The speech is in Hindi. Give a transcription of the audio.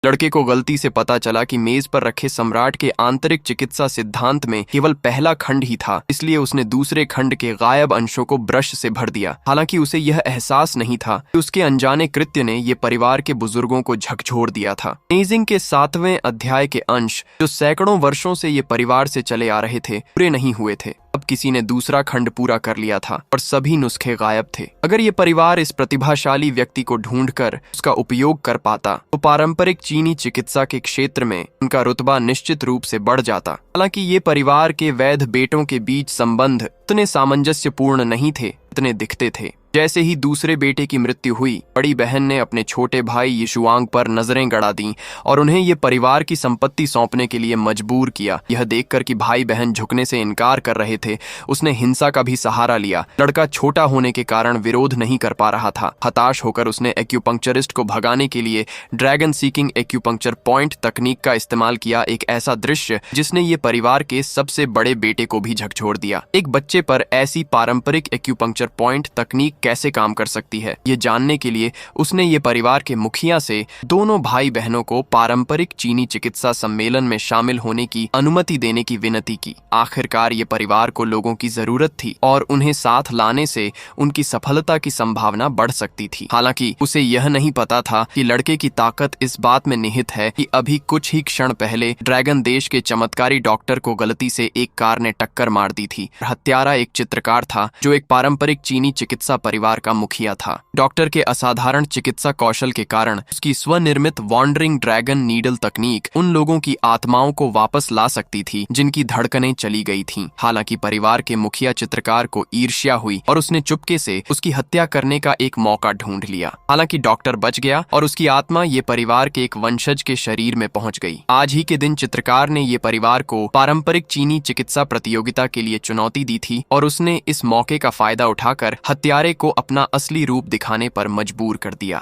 लड़के को गलती से पता चला कि मेज पर रखे सम्राट के आंतरिक चिकित्सा सिद्धांत में केवल पहला खंड ही था, इसलिए उसने दूसरे खंड के गायब अंशों को ब्रश से भर दिया। हालांकि उसे यह एहसास नहीं था कि उसके अनजाने कृत्य ने ये परिवार के बुजुर्गों को झकझोर दिया था। अमेजिंग के 7वें अध्याय के अंश, जो सैकड़ों वर्षों से ये परिवार से चले आ रहे थे, पूरे नहीं हुए थे। अब किसी ने दूसरा खंड पूरा कर लिया था और सभी नुस्खे गायब थे। अगर ये परिवार इस प्रतिभाशाली व्यक्ति को ढूंढकर उसका उपयोग कर पाता तो पारंपरिक चीनी चिकित्सा के क्षेत्र में उनका रुतबा निश्चित रूप से बढ़ जाता। हालांकि ये परिवार के वैध बेटों के बीच संबंध इतने सामंजस्यपूर्ण नहीं थे जितने दिखते थे। जैसे ही दूसरे बेटे की मृत्यु हुई, बड़ी बहन ने अपने छोटे भाई यिशुआंग पर नजरें गड़ा दी और उन्हें ये परिवार की संपत्ति सौंपने के लिए मजबूर किया। यह देखकर कि भाई बहन झुकने से इनकार कर रहे थे, उसने हिंसा का भी सहारा लिया। लड़का छोटा होने के कारण विरोध नहीं कर पा रहा था। हताश होकर उसने एक्यूपंक्चरिस्ट को भगाने के लिए ड्रैगन सीकिंग एक्यूपंक्चर पॉइंट तकनीक का इस्तेमाल किया। एक ऐसा दृश्य जिसने ये परिवार के सबसे बड़े बेटे को भी झकझोर दिया। एक बच्चे पर ऐसी पारंपरिक एक्यूपंक्चर पॉइंट तकनीक कैसे काम कर सकती है, ये जानने के लिए उसने ये परिवार के मुखिया से दोनों भाई बहनों को पारंपरिक चीनी चिकित्सा सम्मेलन में शामिल होने की अनुमति देने की विनती की। आखिरकार ये परिवार को लोगों की जरूरत थी और उन्हें साथ लाने से उनकी सफलता की संभावना बढ़ सकती थी। हालांकि उसे यह नहीं पता था कि लड़के की ताकत इस बात में निहित है कि अभी कुछ ही क्षण पहले ड्रैगन देश के चमत्कारी डॉक्टर को गलती से एक कार ने टक्कर मार दी थी। हत्यारा एक चित्रकार था जो एक पारंपरिक चीनी चिकित्सा परिवार का मुखिया था। डॉक्टर के असाधारण चिकित्सा कौशल के कारण उसकी स्वनिर्मित वॉन्डरिंग ड्रैगन नीडल तकनीक उन लोगों की आत्माओं को वापस ला सकती थी जिनकी धड़कनें चली गई थीं। हालांकि परिवार के मुखिया चित्रकार को ईर्ष्या हुई और उसने चुपके से उसकी हत्या करने का एक मौका ढूंढ लिया। हालांकि डॉक्टर बच गया और उसकी आत्मा ये परिवार के एक वंशज के शरीर में पहुंच गई। आज ही के दिन चित्रकार ने ये परिवार को पारंपरिक चीनी चिकित्सा प्रतियोगिता के लिए चुनौती दी थी और उसने इस मौके का फायदा उठाकर हत्यारे को अपना असली रूप दिखाने पर मजबूर कर दिया।